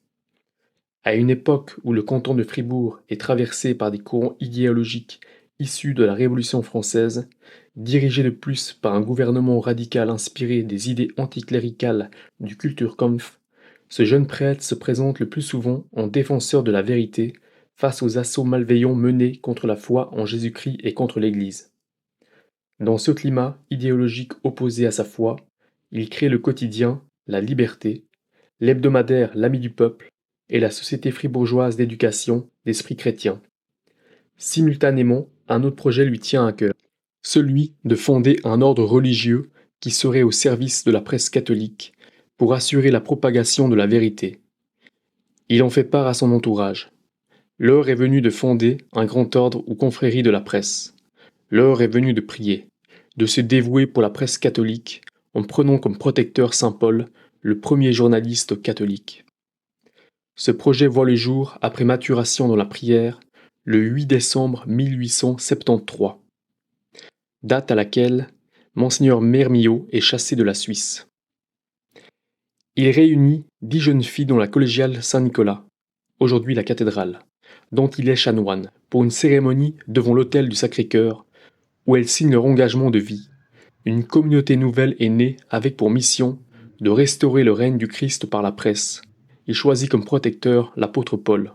À une époque où le canton de Fribourg est traversé par des courants idéologiques issus de la Révolution française, dirigé de plus par un gouvernement radical inspiré des idées anticléricales du Kulturkampf, ce jeune prêtre se présente le plus souvent en défenseur de la vérité face aux assauts malveillants menés contre la foi en Jésus-Christ et contre l'Église. Dans ce climat idéologique opposé à sa foi, il crée le quotidien La Liberté, l'hebdomadaire L'Ami du Peuple et la Société fribourgeoise d'éducation d'esprit chrétien. Simultanément, un autre projet lui tient à cœur, celui de fonder un ordre religieux qui serait au service de la presse catholique pour assurer la propagation de la vérité. Il en fait part à son entourage. L'heure est venue de fonder un grand ordre ou confrérie de la presse. L'heure est venue de prier, de se dévouer pour la presse catholique en prenant comme protecteur saint Paul, le premier journaliste catholique. Ce projet voit le jour après maturation dans la prière, le 8 décembre 1873, date à laquelle Monseigneur Mermillot est chassé de la Suisse. Il réunit 10 jeunes filles dans la collégiale Saint-Nicolas, aujourd'hui la cathédrale, dont il est chanoine, pour une cérémonie devant l'autel du Sacré-Cœur, où elles signent leur engagement de vie. Une communauté nouvelle est née avec pour mission de restaurer le règne du Christ par la presse. Il choisit comme protecteur l'apôtre Paul.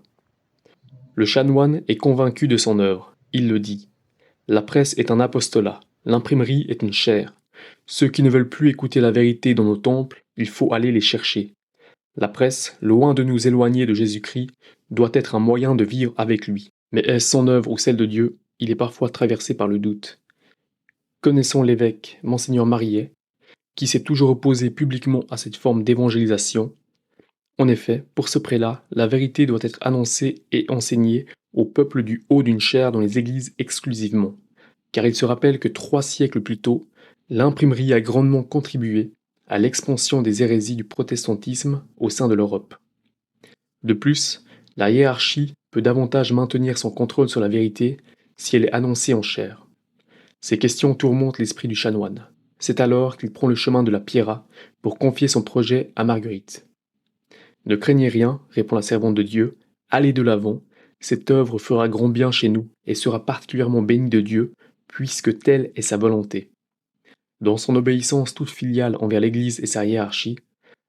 Le chanoine est convaincu de son œuvre. Il le dit. La presse est un apostolat, l'imprimerie est une chaire. Ceux qui ne veulent plus écouter la vérité dans nos temples, il faut aller les chercher. La presse, loin de nous éloigner de Jésus-Christ, doit être un moyen de vivre avec lui. Mais est-ce son œuvre ou celle de Dieu? Il est parfois traversé par le doute. Connaissons l'évêque, Monseigneur Marillet, qui s'est toujours opposé publiquement à cette forme d'évangélisation. En effet, pour ce prélat, la vérité doit être annoncée et enseignée au peuple du haut d'une chaire dans les églises exclusivement, car il se rappelle que 3 siècles plus tôt, l'imprimerie a grandement contribué à l'expansion des hérésies du protestantisme au sein de l'Europe. De plus, la hiérarchie peut davantage maintenir son contrôle sur la vérité si elle est annoncée en chair. Ces questions tourmentent l'esprit du chanoine. C'est alors qu'il prend le chemin de la Pierra pour confier son projet à Marguerite. Ne craignez rien, répond la servante de Dieu, allez de l'avant, cette œuvre fera grand bien chez nous et sera particulièrement bénie de Dieu, puisque telle est sa volonté. Dans son obéissance toute filiale envers l'Église et sa hiérarchie,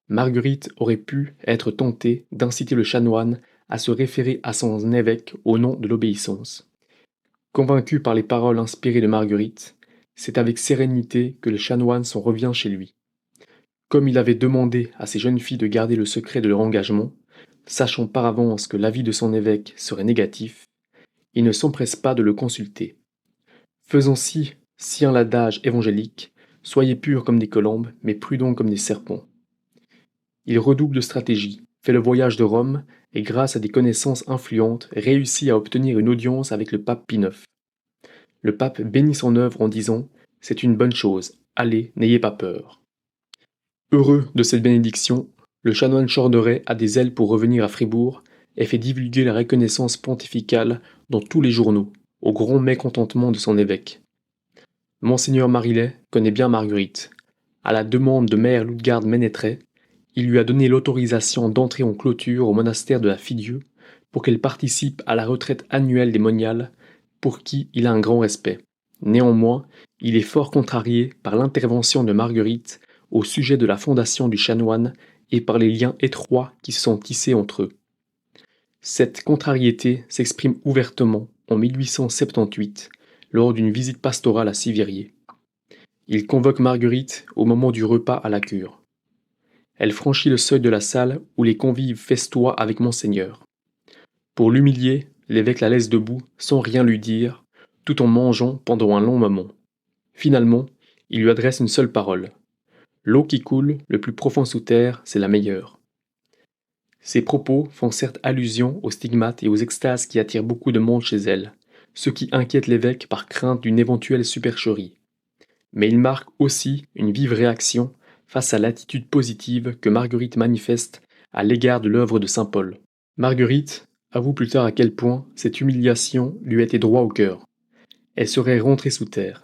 Marguerite aurait pu être tentée d'inciter le chanoine à se référer à son évêque au nom de l'obéissance. Convaincu par les paroles inspirées de Marguerite, c'est avec sérénité que le chanoine s'en revient chez lui. Comme il avait demandé à ces jeunes filles de garder le secret de leur engagement, sachant par avance que l'avis de son évêque serait négatif, il ne s'empresse pas de le consulter. Faisons-ci, si un l'adage évangélique, soyez purs comme des colombes, mais prudents comme des serpents. Il redouble de stratégie, fait le voyage de Rome et grâce à des connaissances influentes réussit à obtenir une audience avec le pape Pie IX. Le pape bénit son œuvre en disant « C'est une bonne chose, allez, n'ayez pas peur ». Heureux de cette bénédiction, le chanoine Chorderet a des ailes pour revenir à Fribourg et fait divulguer la reconnaissance pontificale dans tous les journaux, au grand mécontentement de son évêque. Monseigneur Marillet connaît bien Marguerite. À la demande de mère Ludgarde Ménétret, il lui a donné l'autorisation d'entrer en clôture au monastère de la Fille-Dieu pour qu'elle participe à la retraite annuelle des moniales, pour qui il a un grand respect. Néanmoins, il est fort contrarié par l'intervention de Marguerite au sujet de la fondation du chanoine et par les liens étroits qui se sont tissés entre eux. Cette contrariété s'exprime ouvertement en 1878 lors d'une visite pastorale à Sivirier. Il convoque Marguerite au moment du repas à la cure. Elle franchit le seuil de la salle où les convives festoient avec Monseigneur. Pour l'humilier, l'évêque la laisse debout sans rien lui dire, tout en mangeant pendant un long moment. Finalement, il lui adresse une seule parole. L'eau qui coule le plus profond sous terre, c'est la meilleure. Ces propos font certes allusion aux stigmates et aux extases qui attirent beaucoup de monde chez elle, ce qui inquiète l'évêque par crainte d'une éventuelle supercherie. Mais ils marquent aussi une vive réaction face à l'attitude positive que Marguerite manifeste à l'égard de l'œuvre de saint Paul. Marguerite avoue plus tard à quel point cette humiliation lui était droit au cœur. Elle serait rentrée sous terre.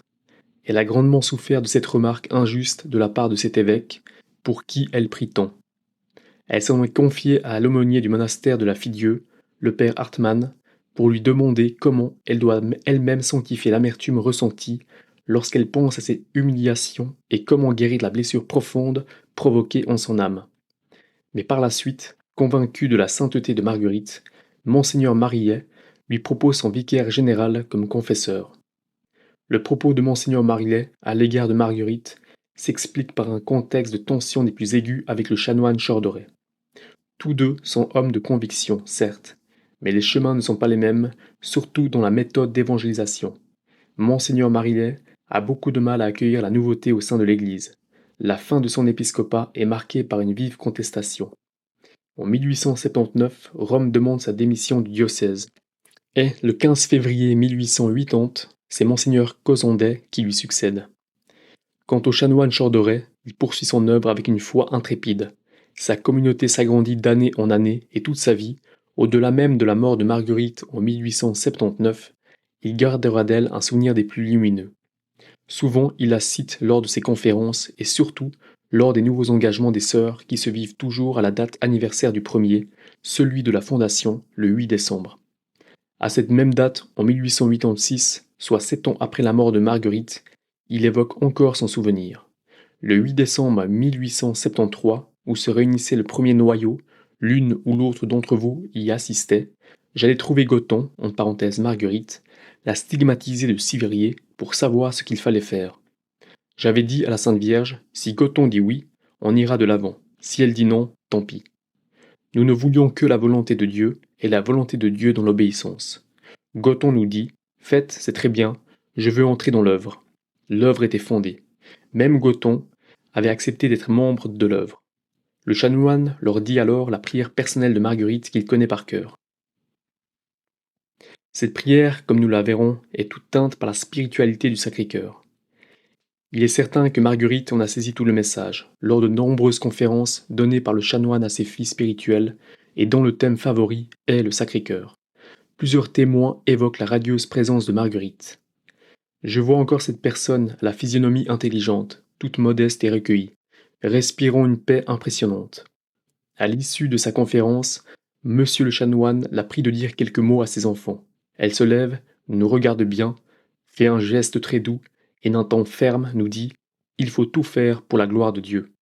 Elle a grandement souffert de cette remarque injuste de la part de cet évêque, pour qui elle prit tant. Elle s'en est confiée à l'aumônier du monastère de la Fille-Dieu, le père Hartmann, pour lui demander comment elle doit elle-même sanctifier l'amertume ressentie lorsqu'elle pense à ces humiliations et comment guérir la blessure profonde provoquée en son âme. Mais par la suite, convaincu de la sainteté de Marguerite, Monseigneur Marillet lui propose son vicaire général comme confesseur. Le propos de Monseigneur Marillet à l'égard de Marguerite s'explique par un contexte de tension des plus aigus avec le chanoine Chorderet. Tous deux sont hommes de conviction, certes, mais les chemins ne sont pas les mêmes, surtout dans la méthode d'évangélisation. Monseigneur Marillet a beaucoup de mal à accueillir la nouveauté au sein de l'Église. La fin de son épiscopat est marquée par une vive contestation. En 1879, Rome demande sa démission du diocèse. Et le 15 février 1880, c'est Monseigneur Cosondet qui lui succède. Quant au chanoine Chorderet, il poursuit son œuvre avec une foi intrépide. Sa communauté s'agrandit d'année en année et toute sa vie, au-delà même de la mort de Marguerite en 1879, il gardera d'elle un souvenir des plus lumineux. Souvent, il la cite lors de ses conférences et surtout lors des nouveaux engagements des sœurs qui se vivent toujours à la date anniversaire du premier, celui de la fondation, le 8 décembre. À cette même date, en 1886, soit 7 ans après la mort de Marguerite, il évoque encore son souvenir. Le 8 décembre 1873, où se réunissait le premier noyau, l'une ou l'autre d'entre vous y assistait, j'allais trouver Gothon, en parenthèse Marguerite, la stigmatisée de Sivirier pour savoir ce qu'il fallait faire. J'avais dit à la Sainte Vierge, si Gothon dit oui, on ira de l'avant, si elle dit non, tant pis. Nous ne voulions que la volonté de Dieu, et la volonté de Dieu dans l'obéissance. Gothon nous dit: Faites, c'est très bien, je veux entrer dans l'œuvre. L'œuvre était fondée. Même Gothon avait accepté d'être membre de l'œuvre. Le chanoine leur dit alors la prière personnelle de Marguerite qu'il connaît par cœur. Cette prière, comme nous la verrons, est toute teinte par la spiritualité du Sacré-Cœur. Il est certain que Marguerite en a saisi tout le message, lors de nombreuses conférences données par le chanoine à ses filles spirituelles, et dont le thème favori est le Sacré-Cœur. Plusieurs témoins évoquent la radieuse présence de Marguerite. Je vois encore cette personne à la physionomie intelligente, toute modeste et recueillie, respirant une paix impressionnante. À l'issue de sa conférence, Monsieur le chanoine la prie de dire quelques mots à ses enfants. Elle se lève, nous regarde bien, fait un geste très doux, et d'un ton ferme nous dit: Il faut tout faire pour la gloire de Dieu.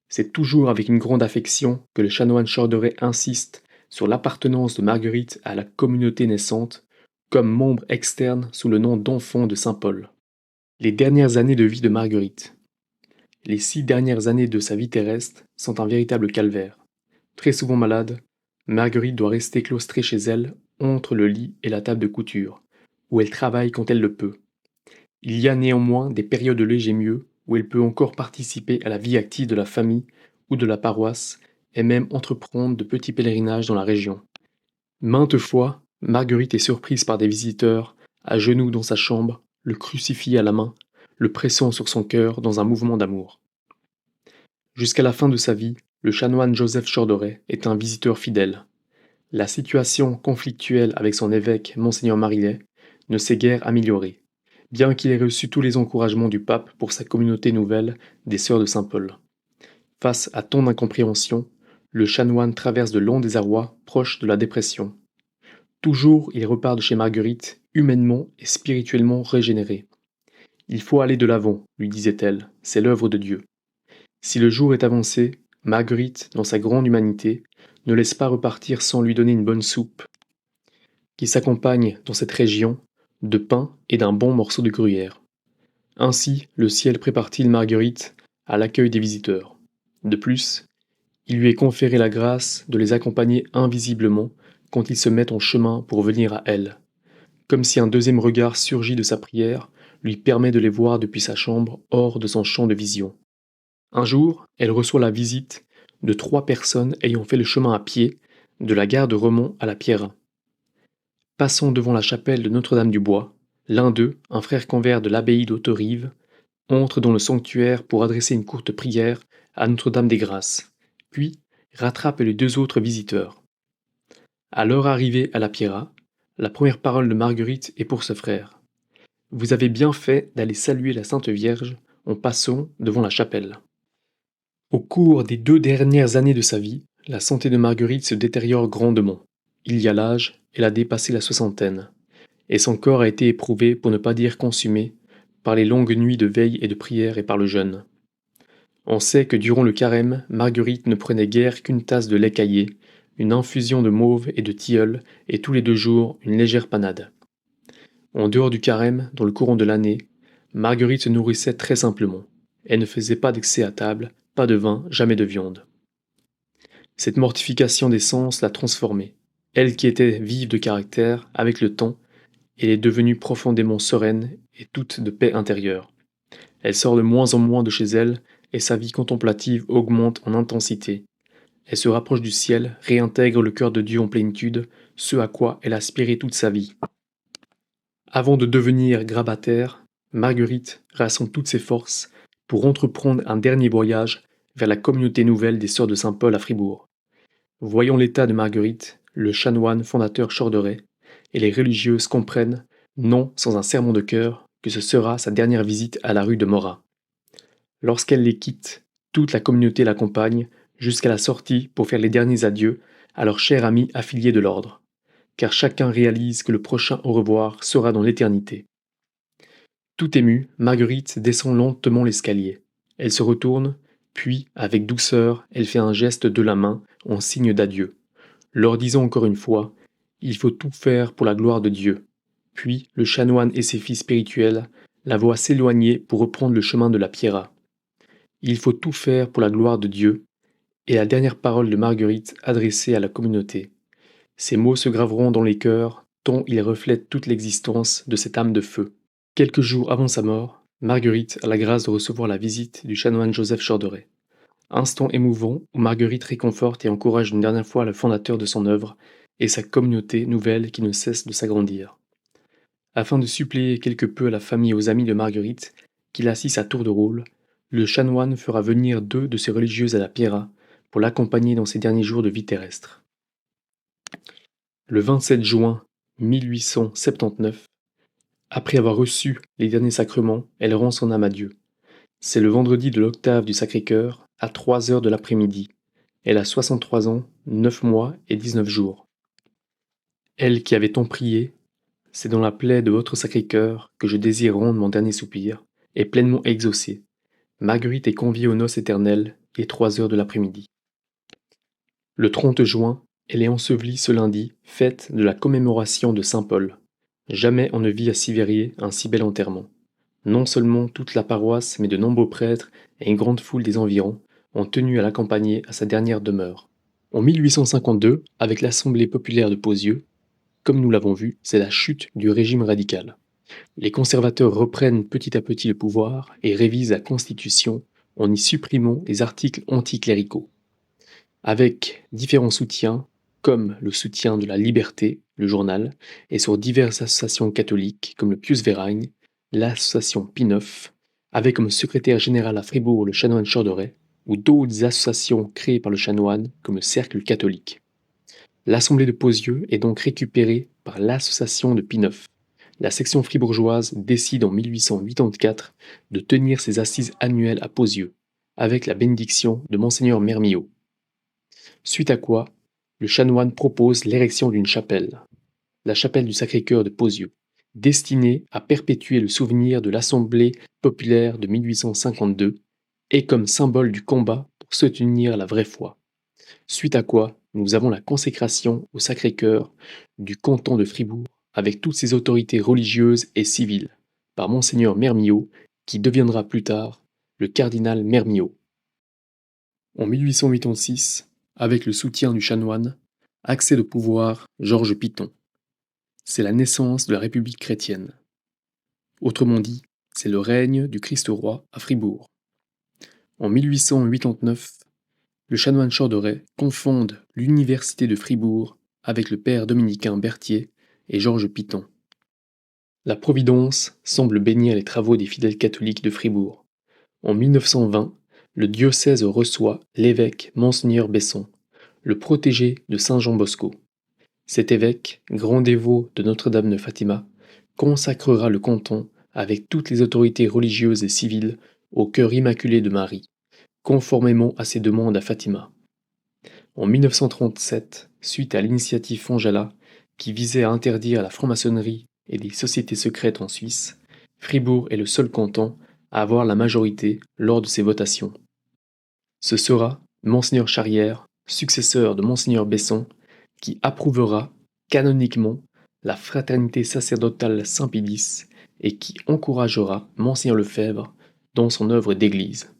C'est toujours avec une grande affection que le chanoine Chorderet insiste sur l'appartenance de Marguerite à la communauté naissante, comme membre externe sous le nom d'enfant de saint Paul. Les dernières années de vie de Marguerite. Les 6 dernières années de sa vie terrestre sont un véritable calvaire. Très souvent malade, Marguerite doit rester claustrée chez elle, entre le lit et la table de couture, où elle travaille quand elle le peut. Il y a néanmoins des périodes de léger mieux, où elle peut encore participer à la vie active de la famille ou de la paroisse, et même entreprendre de petits pèlerinages dans la région. Maintes fois, Marguerite est surprise par des visiteurs, à genoux dans sa chambre, le crucifix à la main, le pressant sur son cœur dans un mouvement d'amour. Jusqu'à la fin de sa vie, le chanoine Joseph Chorderet est un visiteur fidèle. La situation conflictuelle avec son évêque, Monseigneur Marillet, ne s'est guère améliorée, bien qu'il ait reçu tous les encouragements du pape pour sa communauté nouvelle des Sœurs de Saint-Paul. Face à tant d'incompréhension, le chanoine traverse de longs désarrois proches de la dépression. Toujours, il repart de chez Marguerite, humainement et spirituellement régénéré. Il faut aller de l'avant, lui disait-elle, c'est l'œuvre de Dieu. Si le jour est avancé, Marguerite, dans sa grande humanité, ne laisse pas repartir sans lui donner une bonne soupe, qui s'accompagne, dans cette région, de pain et d'un bon morceau de gruyère. Ainsi, le ciel prépare-t-il Marguerite à l'accueil des visiteurs. De plus, il lui est conféré la grâce de les accompagner invisiblement quand ils se mettent en chemin pour venir à elle, comme si un deuxième regard surgi de sa prière lui permet de les voir depuis sa chambre hors de son champ de vision. Un jour, elle reçoit la visite de 3 personnes ayant fait le chemin à pied de la gare de Remont à la Pierrat. Passant devant la chapelle de Notre-Dame-du-Bois, l'un d'eux, un frère convers de l'abbaye d'Auterive, entre dans le sanctuaire pour adresser une courte prière à Notre-Dame des Grâces, puis rattrape les 2 autres visiteurs. À leur arrivée à la Pierrat, la première parole de Marguerite est pour ce frère. Vous avez bien fait d'aller saluer la Sainte Vierge en passant devant la chapelle. Au cours des 2 dernières années de sa vie, la santé de Marguerite se détériore grandement. Il y a l'âge, elle a dépassé la soixantaine, et son corps a été éprouvé, pour ne pas dire consumé, par les longues nuits de veille et de prière et par le jeûne. On sait que durant le carême, Marguerite ne prenait guère qu'une tasse de lait caillé, une infusion de mauve et de tilleul, et tous les 2 jours une légère panade. En dehors du carême, dans le courant de l'année, Marguerite se nourrissait très simplement. Elle ne faisait pas d'excès à table, pas de vin, jamais de viande. Cette mortification des sens l'a transformée. Elle qui était vive de caractère, avec le temps, elle est devenue profondément sereine et toute de paix intérieure. Elle sort de moins en moins de chez elle, et sa vie contemplative augmente en intensité. Elle se rapproche du ciel, réintègre le cœur de Dieu en plénitude, ce à quoi elle aspirait toute sa vie. Avant de devenir grabataire, Marguerite rassemble toutes ses forces pour entreprendre un dernier voyage vers la communauté nouvelle des Sœurs de Saint-Paul à Fribourg. Voyant l'état de Marguerite, le chanoine fondateur Chorderet et les religieuses comprennent, non sans un serment de cœur, que ce sera sa dernière visite à la rue de Morat. Lorsqu'elle les quitte, toute la communauté l'accompagne jusqu'à la sortie pour faire les derniers adieux à leur cher ami affilié de l'ordre, car chacun réalise que le prochain au revoir sera dans l'éternité. Tout émue, Marguerite descend lentement l'escalier. Elle se retourne, puis, avec douceur, elle fait un geste de la main en signe d'adieu, leur disant encore une fois: il faut tout faire pour la gloire de Dieu. Puis, le chanoine et ses filles spirituelles la voient s'éloigner pour reprendre le chemin de la Pierrat. Il faut tout faire pour la gloire de Dieu, est la dernière parole de Marguerite adressée à la communauté. Ces mots se graveront dans les cœurs tant il reflète toute l'existence de cette âme de feu. Quelques jours avant sa mort, Marguerite a la grâce de recevoir la visite du chanoine Joseph Chorderet. Instant émouvant où Marguerite réconforte et encourage une dernière fois le fondateur de son œuvre et sa communauté nouvelle qui ne cesse de s'agrandir. Afin de suppléer quelque peu à la famille et aux amis de Marguerite, qu'il assiste à tour de rôle, le chanoine fera venir 2 de ses religieuses à la Pierra pour l'accompagner dans ses derniers jours de vie terrestre. Le 27 juin 1879, après avoir reçu les derniers sacrements, elle rend son âme à Dieu. C'est le vendredi de l'octave du Sacré-Cœur, à 3 heures de l'après-midi. Elle a 63 ans, 9 mois et 19 jours. Elle qui avait tant prié, c'est dans la plaie de votre Sacré-Cœur que je désire rendre mon dernier soupir, et pleinement exaucé. Marguerite est conviée aux noces éternelles, les 3 heures de l'après-midi. Le 30 juin, elle est ensevelie ce lundi, fête de la commémoration de Saint Paul. Jamais on ne vit à Sivérié un si bel enterrement. Non seulement toute la paroisse, mais de nombreux prêtres et une grande foule des environs ont tenu à l'accompagner à sa dernière demeure. En 1852, avec l'Assemblée populaire de Pozieux, comme nous l'avons vu, c'est la chute du régime radical. Les conservateurs reprennent petit à petit le pouvoir et révisent la Constitution en y supprimant les articles anticléricaux. Avec différents soutiens, comme le soutien de la Liberté, le journal, et sur diverses associations catholiques comme le Pius Verein, l'association Pie IX, avec comme secrétaire général à Fribourg le chanoine Chorderet, ou d'autres associations créées par le chanoine comme le Cercle catholique. L'Assemblée de Pozieux est donc récupérée par l'association de Pie IX. La section fribourgeoise décide en 1884 de tenir ses assises annuelles à Pozieux, avec la bénédiction de Monseigneur Mermillot. Suite à quoi, le chanoine propose l'érection d'une chapelle, la chapelle du Sacré-Cœur de Pozieux, destinée à perpétuer le souvenir de l'Assemblée populaire de 1852 et comme symbole du combat pour soutenir la vraie foi. Suite à quoi, nous avons la consécration au Sacré-Cœur du canton de Fribourg avec toutes ses autorités religieuses et civiles, par Monseigneur Mermillot, qui deviendra plus tard le cardinal Mermillot. En 1886, avec le soutien du chanoine, accède au pouvoir Georges Piton. C'est la naissance de la République chrétienne. Autrement dit, c'est le règne du Christ-Roi à Fribourg. En 1889, le chanoine Chorderet confonde l'université de Fribourg avec le père dominicain Berthier et Georges Piton. La Providence semble bénir les travaux des fidèles catholiques de Fribourg. En 1920, le diocèse reçoit l'évêque Monseigneur Besson, le protégé de Saint Jean Bosco. Cet évêque, grand dévot de Notre-Dame de Fatima, consacrera le canton avec toutes les autorités religieuses et civiles au cœur immaculé de Marie, conformément à ses demandes à Fatima. En 1937, suite à l'initiative Fonjala, qui visait à interdire la franc-maçonnerie et les sociétés secrètes en Suisse, Fribourg est le seul canton à avoir la majorité lors de ces votations. Ce sera Monseigneur Charrière, successeur de Monseigneur Besson, qui approuvera canoniquement la fraternité sacerdotale Saint-Pie X et qui encouragera Monseigneur Lefebvre dans son œuvre d'église.